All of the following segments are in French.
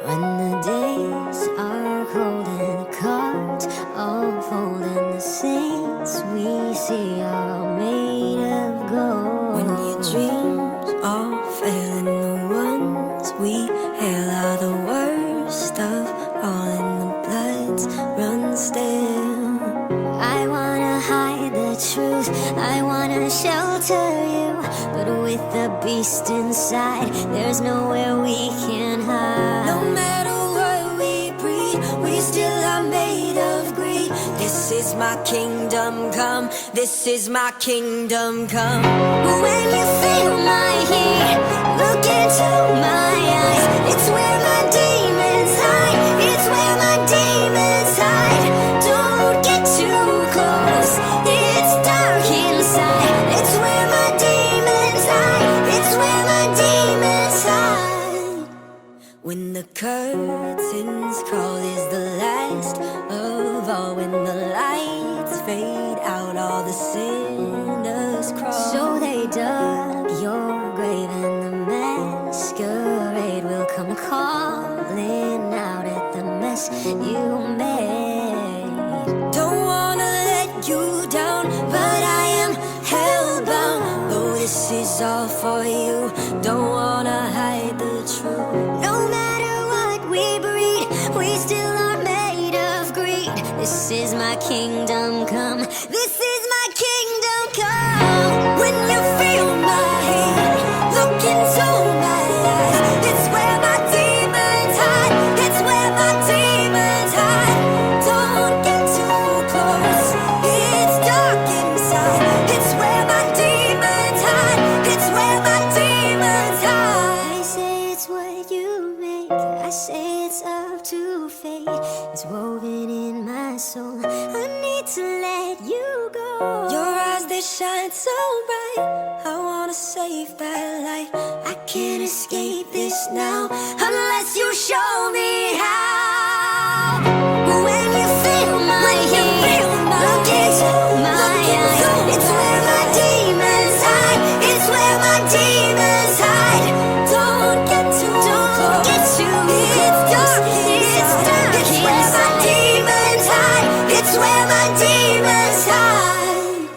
When the days are cold and the cards all fold and the saints we see are all made of gold. When your dreams all fail and the ones we hail are the worst of all and the bloods run still. I wanna hide the truth, I wanna shelter you, but with the beast inside, there's nowhere we can hide. No matter what we breed, we still are made of greed. This is my kingdom come, this is my kingdom come. When you feel my heat, look into my eyes. It's where my demons hide, it's where my demons hide. Don't get too close, it's dark inside. It's where my demons hide, it's where my demons hide. When the curtains call is the last of all. When the lights fade out, all the sinners crawl. So they dug your grave and the masquerade will come calling out at the mess you made. Don't wanna let you down, but I am hellbound. Though this is all for you, don't wanna hide the truth. No matter what we breed, we still are made of greed. This is my kingdom come, this is my kingdom come. When you feel my heat, look into my eyes. It's where my demons hide, it's where my demons hide. Don't get too close, it's dark inside. It's where my demons hide, it's where my demons hide. I say it's what you make, I say it's up to fate. It's woven in my soul, I need to let you go. Your eyes, they shine so bright, I wanna save that light. I can't escape this now, unless you show me how. When you feel my heat, look into my eyes. It's where my demons hide, it's where my demons hide. Don't get too close, Get too it's dark it's dark inside. It's where my inside. demons hide, it's where my demons hide.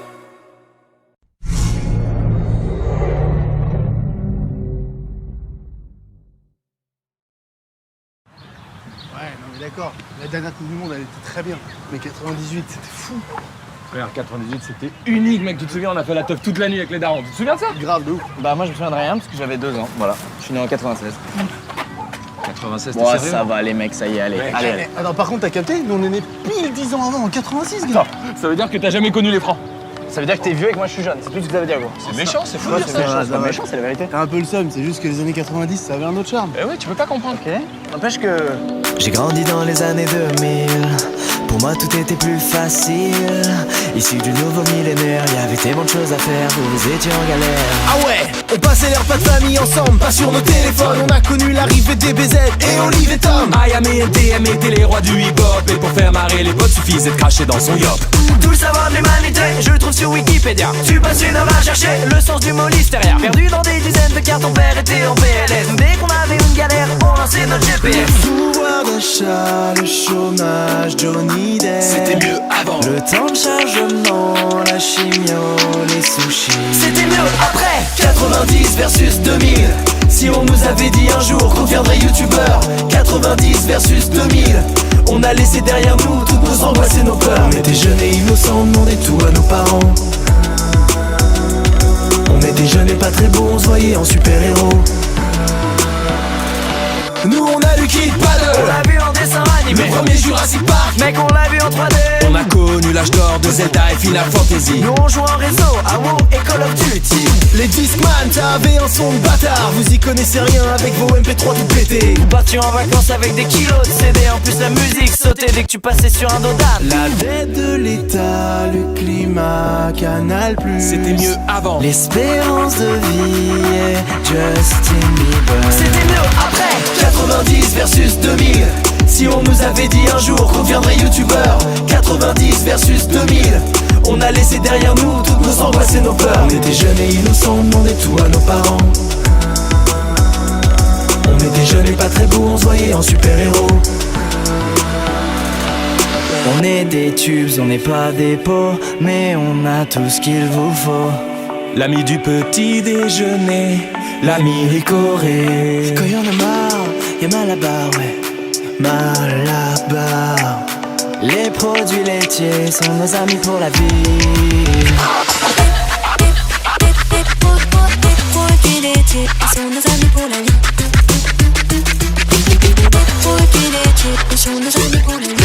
Ouais, non mais d'accord, la dernière Coupe du Monde elle était très bien, mais 98 c'était fou. Frère, 98, c'était unique, mec. Tu te souviens, on a fait la teuf toute la nuit avec les darons. Tu te souviens de ça? Grave de ouf. Bah moi je me souviens de rien parce que j'avais 2 ans, voilà. Je suis né en 96. 96, t'es Bon sérieux? ça va les mecs, ça y est, allez, Ouais. allez. Attends, par contre t'as capté, nous on est nés pile 10 ans avant, en 86 gars. Ça veut dire que t'as jamais connu les francs. Ça veut dire que t'es vieux et que moi je suis jeune, c'est tout ce que ça veut dire gros. C'est méchant, c'est fou Ouais, de dire c'est ça. méchant, c'est pas méchant, c'est la vérité. T'as un peu le seum, c'est juste que les années 90 ça avait un autre charme. Eh ouais, tu peux pas comprendre. Ok. N'empêche que... J'ai grandi dans les années 2000. Pour moi tout était plus facile. Issu du nouveau millénaire, y avait tellement de choses à faire, vous étiez en galère. Ah ouais, on passait les repas de famille ensemble, pas sur nos téléphones. On a connu l'arrivée des BZ et Olive et Tom. IAM et NTM étaient les rois du hip-hop. Et pour faire marrer les potes suffisait de cracher dans son yop. Tout le savoir de l'humanité, je le trouve sur Wikipédia. Tu passes une heure à chercher le sens du mot listeria. Perdu dans des dizaines de cartes, ton père était en PLS. Dès qu'on avait une galère, on lançait notre GPS. Pouvoir d'achat, le chômage, Johnny Depp. C'était mieux avant. Le temps de chargement, la chimio, les sushis. C'était mieux après 90 versus 2000. Si on nous avait dit un jour qu'on deviendrait youtubeur. 90 versus 2000. On a laissé derrière nous toutes nos angoisses et nos peurs. On était jeunes et innocents, on demandait tout à nos parents. On était jeunes et pas très beaux, on se voyait en super-héros. Nous on a lu Kid Paddle, on l'a vu en dessin animé. Le premier Jurassic Park, mec on l'a vu en 3D. On a connu l'âge d'or de Zelda et Final Fantasy. Nous on joue en réseau, à WoW et Call of Duty. Les Discman, ça avait un son de bâtard. Vous y connaissez rien avec vos MP3 tout pétés. Nous partions en vacances avec des kilos de CD. En plus la musique sautait dès que tu passais sur un dodane. La dette de l'État, le climat, Canal+. C'était mieux avant. L'espérance de vie et Justin Bieber. C'était mieux après 90 versus 2000. Si on nous avait dit un jour qu'on deviendrait youtubeur. 90 versus 2000. On a laissé derrière nous toutes nos angoisses et nos peurs. On était jeunes et innocents, on demandait tout à nos parents. On était jeunes et pas très beaux, on se soyez en super-héros. On est des tubes, on n'est pas des pots, mais on a tout ce qu'il vous faut. L'ami du petit déjeuner, L'ami Ricoré. Quand y'en a marre, y'a Malabar, ouais. Malabar. Les produits laitiers sont nos amis pour la vie. Produits laitiers sont nos amis pour la vie. Produits laitiers sont nos amis pour la vie.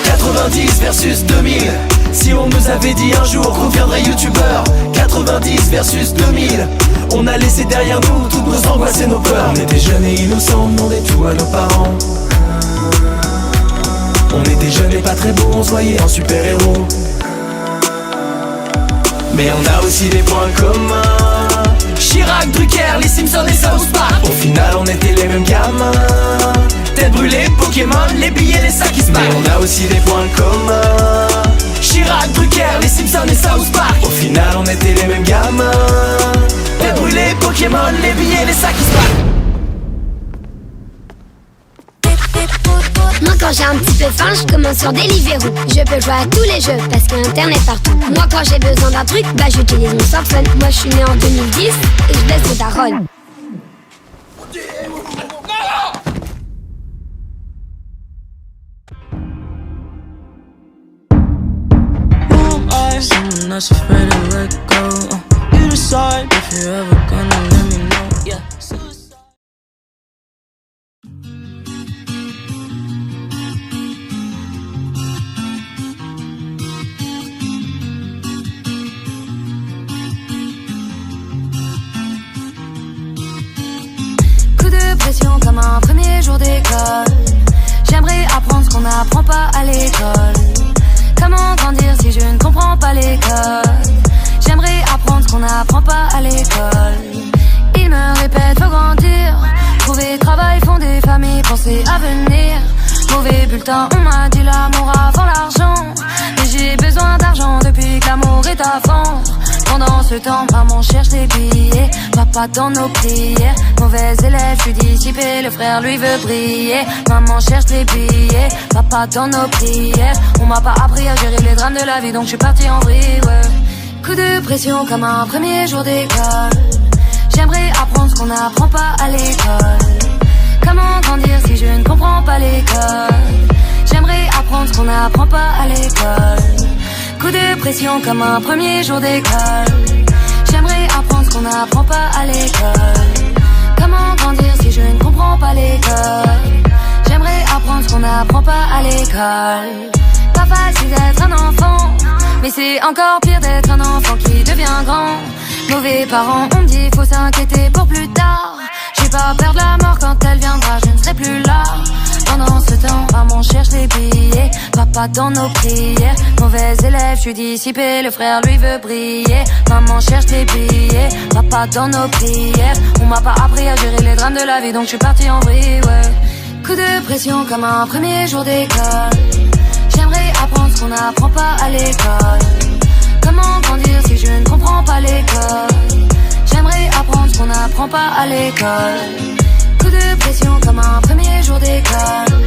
90 versus 2000. Si on nous avait dit un jour qu'on deviendrait youtubeur. 90 versus 2000. On a laissé derrière nous toutes nos angoisses et nos peurs. On était jeunes et innocents, on demandait tout à nos parents. On était jeunes et pas très beaux, on se voyait en super-héros. Mais on a aussi des points communs. Chirac, Drucker, les Simpsons et South Park. Au final on était les mêmes gamins. Tête brûlée, Pokémon, les billets, les sacs qui se battent. Mais on a aussi des points communs. Chirac, Drucker, les Simpsons et South Park. Au final on était les mêmes gamins. Tête brûlée, Pokémon, les billets, les sacs qui se battent. Moi quand j'ai un petit peu faim, je commence sur Deliveroo. Je peux jouer à tous les jeux parce qu'il y a internet partout. Moi quand j'ai besoin d'un truc, bah j'utilise mon smartphone. Moi je suis né en 2010 et je baisse de daronne. Someone that's afraid to let go. You decide if you're ever gonna let me know. Yeah. Coup de pression comme un premier jour d'école. J'aimerais apprendre ce qu'on n'apprend pas à l'école. Comment grandir si je ne comprends pas les codes? J'aimerais apprendre ce qu'on n'apprend pas à l'école. Ils me répètent faut grandir, trouver travail, fonder famille, penser à venir. Mauvais bulletin, on m'a dit l'amour avant l'argent. Mais j'ai besoin d'argent depuis que l'amour est à fond. Pendant ce temps, maman cherche des billets, papa dans nos prières. Mauvais élève, je suis dissipé, le frère lui veut briller. Maman cherche des billets, papa dans nos prières. On m'a pas appris à gérer les drames de la vie, donc je suis parti en vrille, ouais. Coup de pression comme un premier jour d'école. J'aimerais apprendre ce qu'on n'apprend pas à l'école. Comment grandir si je ne comprends pas les codes? J'aimerais apprendre ce qu'on n'apprend pas à l'école. Coup de pression comme un premier jour d'école. J'aimerais apprendre ce qu'on n'apprend pas à l'école. Comment grandir si je ne comprends pas les codes? J'aimerais apprendre ce qu'on n'apprend pas à l'école. Pas facile d'être un enfant, mais c'est encore pire d'être un enfant qui devient grand. Mauvais parents, on me dit faut s'inquiéter pour plus tard. J'ai pas peur de la mort quand elle viendra, je ne serai plus là. Pendant ce temps, maman cherche les billets, papa dans nos prières. Mauvais élève, je suis dissipé, le frère lui veut briller. Maman cherche les billets, papa dans nos prières. On m'a pas appris à gérer les drames de la vie, donc je suis parti en vrille, ouais. Coup de pression comme un premier jour d'école. J'aimerais apprendre ce qu'on n'apprend pas à l'école. Comment grandir si je ne comprends pas les codes? J'aimerais apprendre ce qu'on n'apprend pas à l'école. Coup de pression comme un premier jour d'école.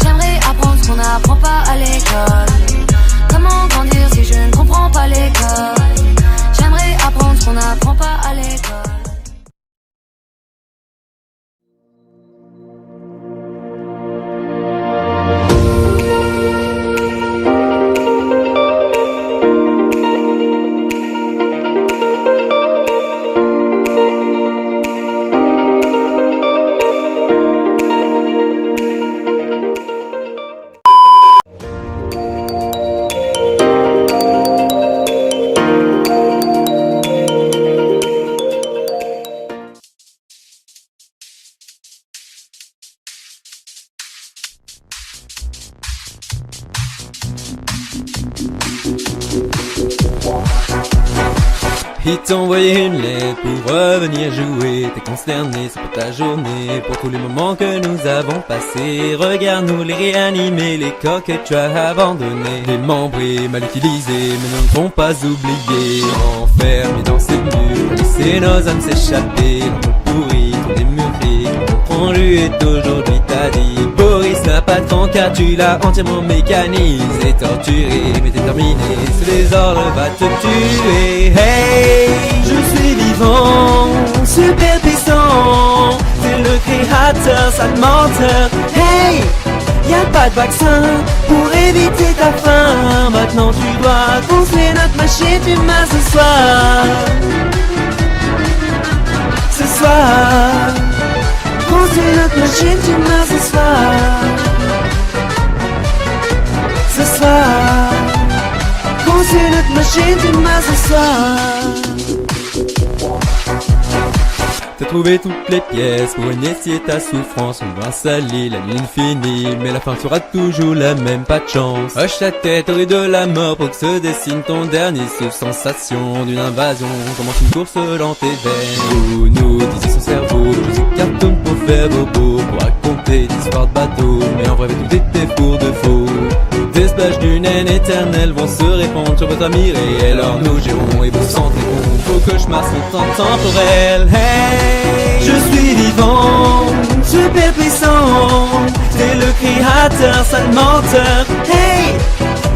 J'aimerais apprendre ce qu'on n'apprend pas à l'école. Comment grandir si je ne comprends pas les codes? J'aimerais apprendre ce qu'on n'apprend pas à l'école. Ils t'ont envoyé une lettre pour revenir jouer. T'es consterné, c'est pas ta journée. Pour tous les moments que nous avons passés. Regarde-nous les réanimer, les coques que tu as abandonnés. Démembrés, mal utilisés, mais ne vont pas oublier. Enfermés dans ces murs, laisser nos âmes s'échapper. Dans le pourri, dans les murs c'est aujourd'hui ta vie. Boris n'a pas de temps car tu l'as entièrement mécanisé, torturé, mais déterminé, sous les ordres va te tuer. Hey, je suis vivant, super puissant, c'est le créateur, sale menteur. Hey, y'a pas de vaccin pour éviter ta faim. Maintenant tu dois construire notre machine d'humain ce soir. Ce soir, construire notre machine d'humain ce soir. Ce soir, construire notre machine d'humain ce soir. T'as trouvé toutes les pièces pour initier ta souffrance. On va s'allier, la ligne finie, mais la fin sera toujours la même, pas de chance. Hoche ta tête au rue de la mort pour que se dessine ton dernier souffle. Sensation d'une invasion, commence une course lente et vaine. Nous disait son cerveau, je suis cartoon pour faire bobo, pour raconter des histoires de bateaux, mais en vrai tout était pour de faux. Des splash d'une haine éternelle vont se répandre sur votre ami réel. Alors nous gérons et vous sentez bon, vos cauchemars sont intemporels. Hey, je suis vivant, super puissant, c'est le créateur, sale menteur. Hey,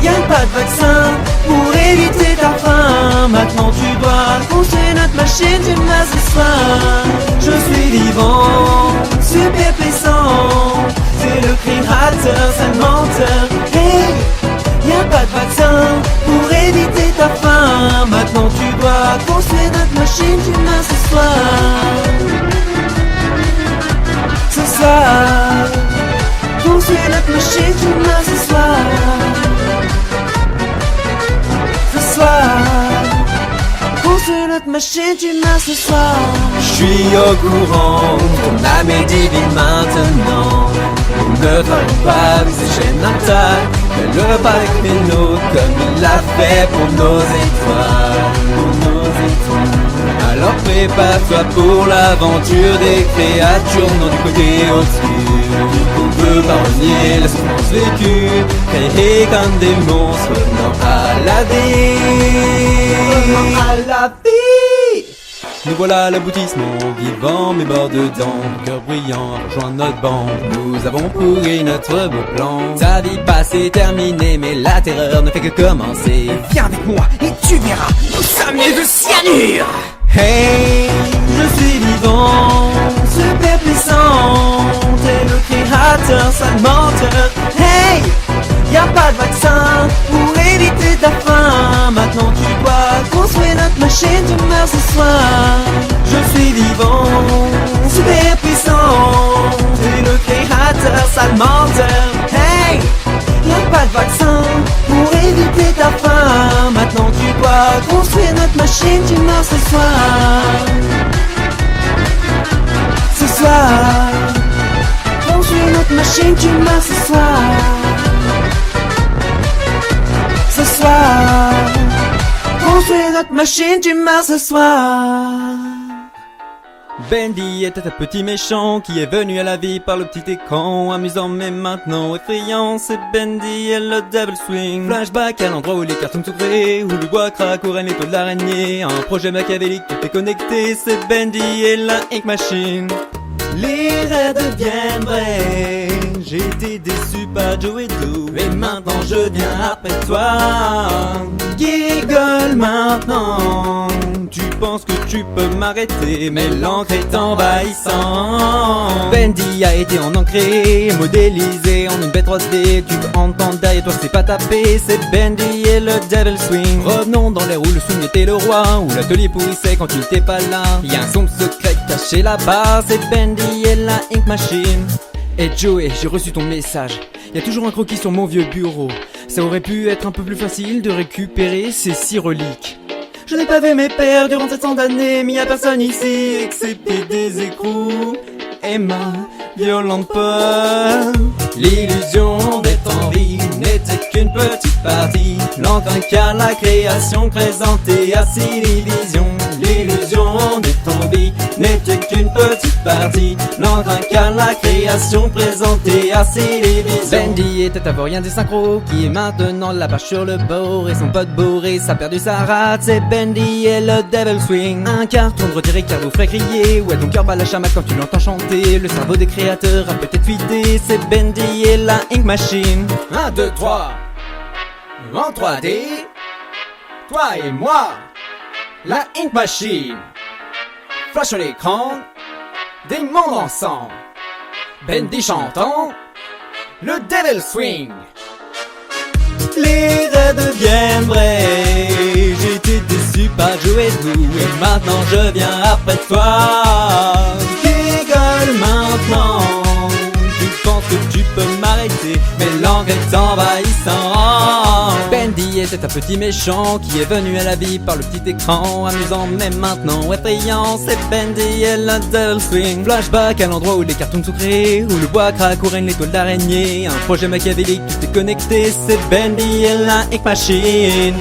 y'a pas de vaccin pour éviter ta faim. Maintenant tu dois construire notre machine d'humain ce soir. Je suis vivant, super puissant, c'est le créateur, sale menteur. Hey, y'a pas de vaccin pour éviter ta faim. Maintenant tu dois construire notre machine d'humain ce soir. Ce soir, construire notre machine d'humain ce soir. Ce soir, construire notre machine d'humain ce soir. Je suis au courant, ton âme est divine maintenant. Ne travaille pas avec ces chaînes d'attaque, fais-le pas avec mes nôtres, comme il l'a fait pour nos étoiles, pour nos étoiles. Alors prépare-toi pour l'aventure des créatures non du côté obscur. On peut pas renier la souffrance vécue, créée comme des monstres revenant à la vie. Revenant à la vie. Nous voilà à l'aboutissement, vivant mais mort dedans, cœur bruyant, rejoint notre bande. Nous avons pourri notre beau plan. Ta vie passée est terminée, mais la terreur ne fait que commencer. Viens avec moi et tu verras, nous sommes nés de cyanure. Hey, je suis vivant, super puissant, t'es le créateur, sale menteur. Hey, y'a pas de vaccin pour éviter ta faim. Maintenant tu dois construire notre machine d'humain ce soir. Je suis vivant, super puissant, t'es le créateur, sale menteur. Hey, y'a pas de vaccin pour éviter ta faim. Maintenant tu dois construire notre machine d'humain ce soir. Ce soir, construire notre machine d'humain ce soir. Ce soir, construire notre machine d'humain ce soir. Bendy était un petit méchant qui est venu à la vie par le petit écran. Amusant mais maintenant effrayant, c'est Bendy et le Devil Swing. Flashback à l'endroit où les cartoons s'ouvraient, où le bois craque, où règne les taux de l'araignée. Un projet machiavélique tout est connecté, c'est Bendy et la Ink Machine. Les rêves deviennent vrais, j'ai été déçu par Joe et Do, et maintenant je viens après toi. Giggle maintenant, tu penses que tu peux m'arrêter, mais l'encre est envahissant. Bendy a été en ancré, modélisé en une bête 3D. Tu peux entendre derrière toi c'est pas tapé, c'est Bendy et le Devil Swing. Revenons dans l'ère où le swing était le roi, où l'atelier pourrissait quand tu n'étais pas là. Y'a un son secret caché là-bas, c'est Bendy et la Ink Machine. Hey Joey, j'ai reçu ton message. Y'a toujours un croquis sur mon vieux bureau. Ça aurait pu être un peu plus facile de récupérer ces 6 reliques. Je n'ai pas vu mes pères durant 700 années, mais y'a personne ici excepté des écrous et ma violente peur. L'illusion d'être en vie n'était qu'une petite partie. L'encre incarne la création présentée à Cinevision. L'illusion d'être en vie n'était qu'une petite partie. L'encre incarne la création création présentée à télévision. Bendy était avoirien des synchros, qui est maintenant la vache sur le bord. Et son pote Boris a perdu sa rate, c'est Bendy et le Devil Swing. Un carton de retiré car vous ferait crier, ouais ton cœur bat la chamade quand tu l'entends chanter. Le cerveau des créateurs a peut-être fuité, c'est Bendy et la Ink Machine. 1, 2, 3, en 3D, toi et moi, la Ink Machine. Flash à l'écran, des mondes ensemble. Bendy chantant, le Devil Swing. Les rêves deviennent vrais. J'étais déçu par jouer vous et maintenant je viens après toi. Rigole maintenant. Tu penses que tu peux m'arrêter, mais l'angle est envahissant. Bendy était un petit méchant qui est venu à la vie par le petit écran. Amusant mais maintenant effrayant, c'est Bendy et le Devil Swing. Flashback à l'endroit où les cartoons sont créés, où le bois craque, où règne l'étoile d'araignée. Un projet machiavélique, tout est connecté, c'est Bendy et la Ink Machine.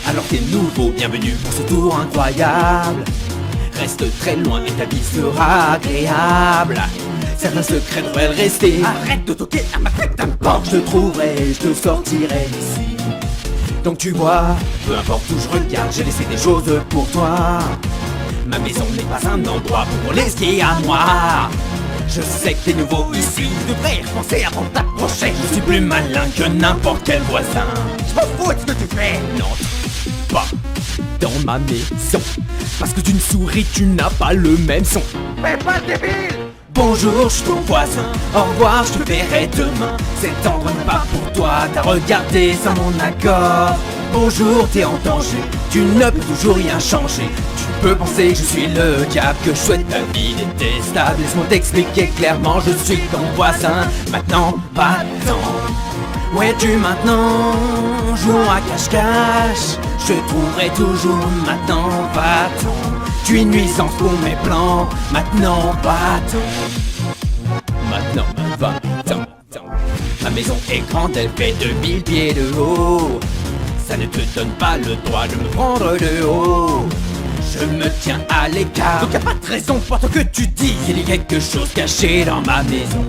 Alors t'es nouveau, bienvenue pour ce tour incroyable. Reste très loin et ta vie sera agréable. Certains secrets devraient le rester. Arrête de toquer à ma putain de porte. Je te trouverai, je te sortirai d'ici. Donc tu vois, peu importe où je regarde, j'ai laissé des choses pour toi. Ma maison n'est pas un endroit pour les skier à moi. Je sais que t'es nouveau ici, tu devrais y repenser avant de t'approcher. Je suis plus malin que n'importe quel voisin. Je m'en fous de ce que tu fais. Non, pas dans ma maison. Parce que d'une souris tu n'as pas le même son. Mais pas le débile. Bonjour, je suis ton voisin. Au revoir, je te verrai demain. Cet endroit n'est pas pour toi, t'as regardé sans mon accord. Bonjour, t'es en danger, tu ne peux toujours rien changer. Tu peux penser que je suis le diable, que je souhaite ta vie détestable. Laisse-moi t'expliquer clairement, je suis ton voisin. Maintenant, va-t'en. Où es-tu maintenant? Jouons à cache-cache. Je te trouverai toujours maintenant, va-t'en. Tu es une nuisance pour mes plans, maintenant va-t'en. Maintenant va-t'en. Ma maison est grande, elle fait 2000 pieds de haut. Ça ne te donne pas le droit de me prendre de haut. Je me tiens à l'écart, donc y'a pas de raison pour toi que tu dis qu'il y a quelque chose caché dans ma maison.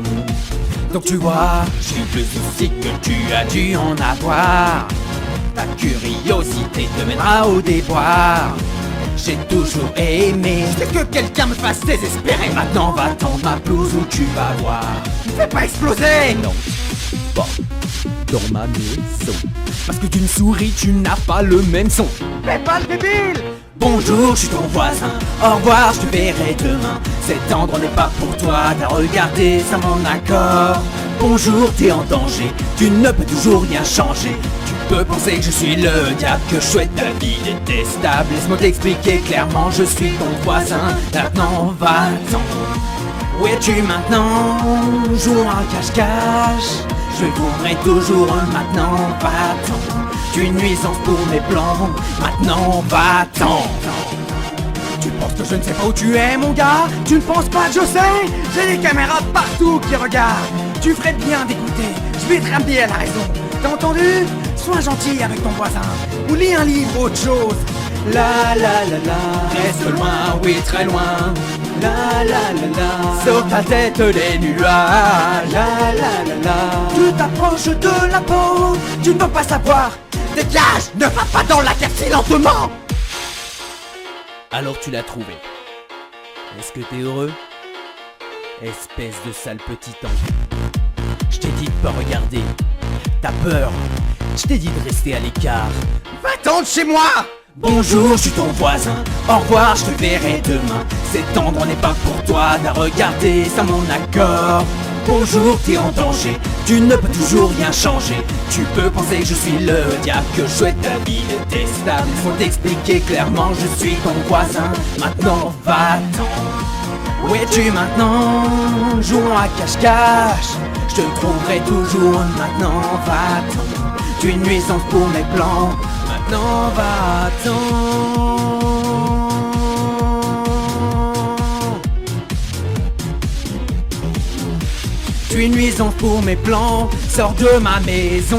Donc tu vois, j'ai plus de soucis que tu as dû en avoir. Ta curiosité te mènera au déboire. J'ai toujours aimé, c'est que quelqu'un me fasse désespérer. Maintenant va tendre ma blouse où tu vas voir. Ne fais pas exploser. Non, pas dans ma maison. Parce que d'une souris tu n'as pas le même son. Fais pas le débile. Bonjour, je suis ton voisin. Au revoir, je te verrai demain. Cet endroit n'est pas pour toi, t'as regardé sans mon accord. Bonjour, t'es en danger, tu ne peux toujours rien changer. Tu peux penser que je suis le diable, que je souhaite ta vie détestable. Laisse-moi t'expliquer clairement, je suis ton voisin. Maintenant, va-t'en. Où es-tu maintenant? Jouons à cache-cache. Je trouverai toujours maintenant, va-t'en. Tu es une nuisance pour mes plans, maintenant va-t'en. Tu penses que je ne sais pas où tu es, mon gars? Tu ne penses pas que je sais? J'ai des caméras partout qui regardent. Tu ferais bien d'écouter, je vais te ramener à la raison. T'as entendu? Sois gentil avec ton voisin, ou lis un livre, autre chose. La la la la, reste loin, oui très loin. La la la la, sur ta tête les nuages. La la la la, tu t'approches de la peau, tu ne peux pas savoir. Dégage, ne va pas dans la cave si lentement. Alors tu l'as trouvé. Est-ce que t'es heureux? Espèce de sale petit ange. Je t'ai dit de pas regarder. T'as peur. Je t'ai dit de rester à l'écart. Va-t'en de chez moi. Bonjour, je suis ton voisin. Au revoir, je te verrai demain. Cet endroit n'est pas pour toi, t'as regardé sans mon accord. Bonjour, t'es en danger, tu ne peux toujours rien changer. Tu peux penser que je suis le diable, que je souhaite ta vie détestable. Faut t'expliquer clairement, je suis ton voisin. Maintenant, va-t'en. Où es-tu maintenant? Jouons à cache-cache. Je te trouverai toujours maintenant, va-t'en. Tu es une nuisance pour mes plans. Maintenant va-t'en. Tu es une nuisance pour mes plans, sors de ma maison.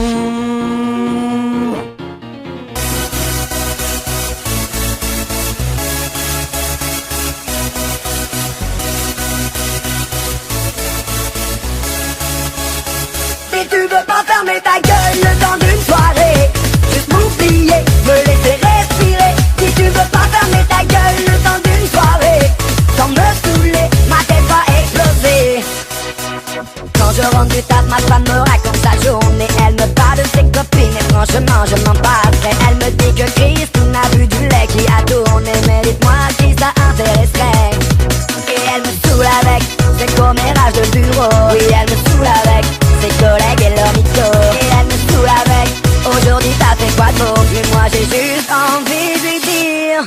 Si tu veux pas fermer ta gueule le temps d'une soirée, juste m'oublier, me laisser respirer. Si tu veux pas fermer ta gueule le temps d'une soirée, sans me saouler, ma tête va exploser. Quand je rentre du taf, ma femme me raconte sa journée. Elle me parle de ses copines et franchement je m'en passerai. Elle me dit que Christine a bu du lait qui a tourné. Mais dites-moi qui ça intéresserait. Et elle me saoule avec ses commérages de bureau. Oui, elle me saoule avec ses collègues et leurs mythos. Et elle me saoule avec aujourd'hui t'as fait quoi de beau. Et moi j'ai juste envie de lui dire: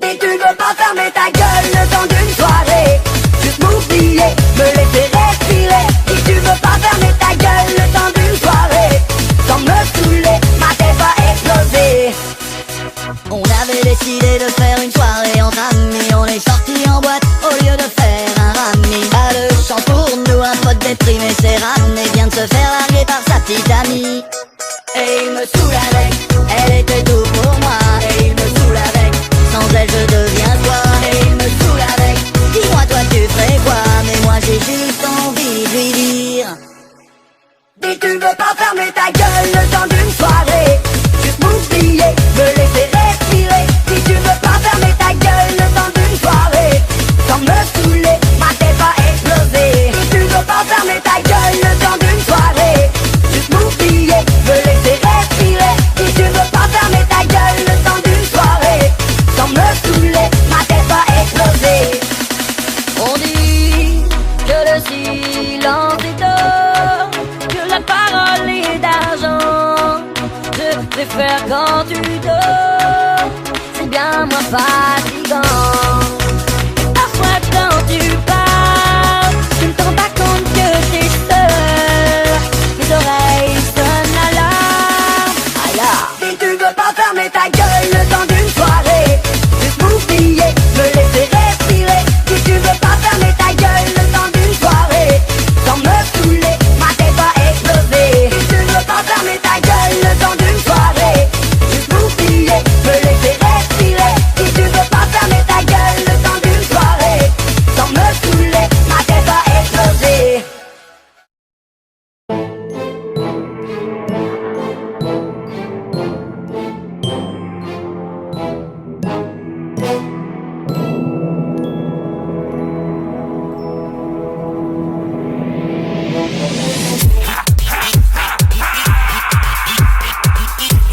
si tu veux pas fermer ta gueule le temps d'une soirée, juste m'oublier, me laisser respirer. Si tu veux pas fermer ta gueule le temps d'une soirée, sans me saouler, ma tête va exploser. On avait décidé de faire une soirée entre amis. On est sortis en boîte au lieu de faire un rami. Pas de chance pour nous, un pote déprimé s'est ramené. Vient de se faire larguer par sa petite amie. Et il me saoule avec, elle était tout pour moi. Et il me saoule avec, sans elle je deviens quoi. Et il me saoule avec, dis-moi toi tu ferais quoi. Mais moi j'ai juste envie de lui dire: si tu veux pas fermer ta gueule le temps d'une soirée, juste m'oublier, me laisser respirer. Si tu veux pas fermer ta gueule le temps d'une soirée, sans me saouler, ma tête va exploser. Si tu veux pas fermer ta gueule le temps d'une soirée, juste m'oublier, me laisser respirer. Si tu veux pas fermer ta gueule le temps d'une soirée, sans me saouler, ma tête va exploser. On dit que le silence est d'or, que la parole est d'argent. Je préfère quand tu dors, c'est bien moins fatigant. Parfois quand tu parles, tu ne te rends pas compte que t'es seul. Mes oreilles sonnent l'alarme. Si tu veux pas fermer ta gueule le temps d'une soirée, juste m'oublier, me laisser respirer. Si tu veux pas fermer ta gueule le temps d'une soirée, sans me saouler, ma tête va exploser. Si tu veux pas fermer ta gueule le temps d'une soirée, juste m'oublier, me laisser respirer. Si tu veux pas fermer ta gueule le temps d'une soirée, sans me saouler, ma tête va exploser.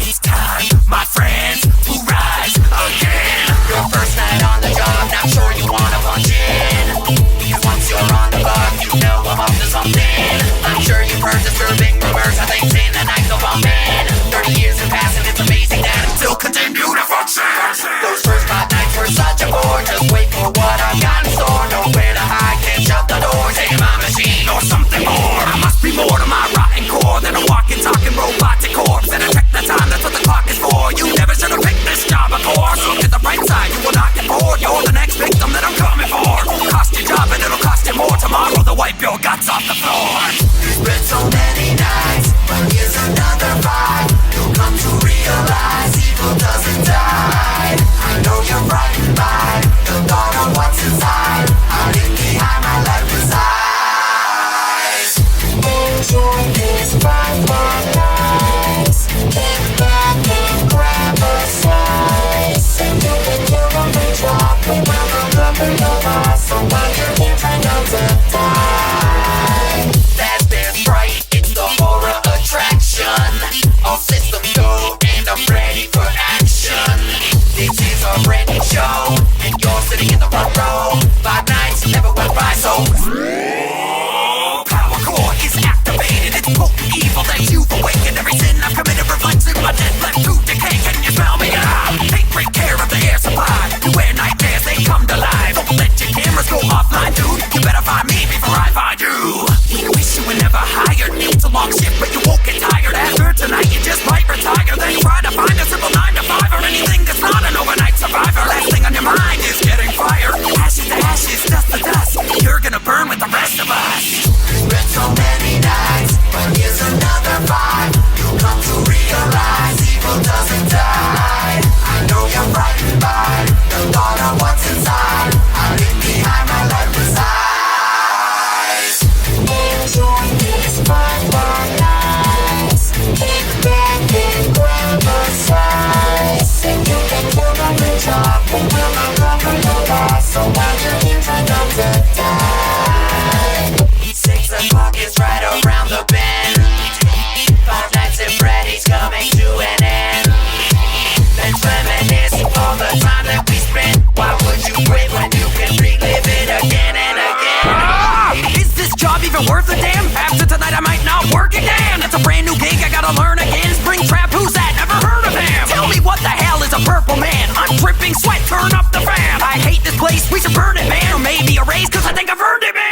It's time, my friends, to rise again. Your first night on the job, not sure you wanna punch in. Because once you're on the block, you know I'm up to something. I'm sure you've heard disturbing rumors of things in the night go bumping. 30 years have passed and it's amazing that I'm still continuing to function. Those first 5 nights were such a bore. Just wait for what I've got in store. Nowhere to hide, can't shut the door. Take my machine or something more. I must be more to my rotten core than a walking, talking robotic corpse. And I check the time, that's what the clock is for. You never should have picked this job, of course. Look at the bright side, you will not get bored. You're the next victim that I'm coming for. Cost your job and it'll cost you more. Tomorrow they'll wipe your guts off the floor. It's been so many nights, but here's another fight. You'll come to realize evil doesn't die. I know you're frightened by the thought of what's inside. Hiding behind my lifeless eyes. Enjoy this bright nights. Get back and grab a slice. And you can do what we drop. We will remember your loss. So while you're here, try not to die. That's right, it's the horror attraction. So why do you try not to die? 6 o'clock is right around the bend. 5 Nights at Freddy's coming to an end. Let's reminisce all the time that we spent. Why would you quit when you can relive it again and again? Is this job even worth a damn? After tonight I might not work again. It's a brand new gig, I gotta learn again. Springtrap, who's that? Never heard of him. Tell me what the hell is a purple man? I'm dripping sweat, turn up the fan. I hate this place, we should burn it, man. Or maybe a raise, cause I think I've earned it, man.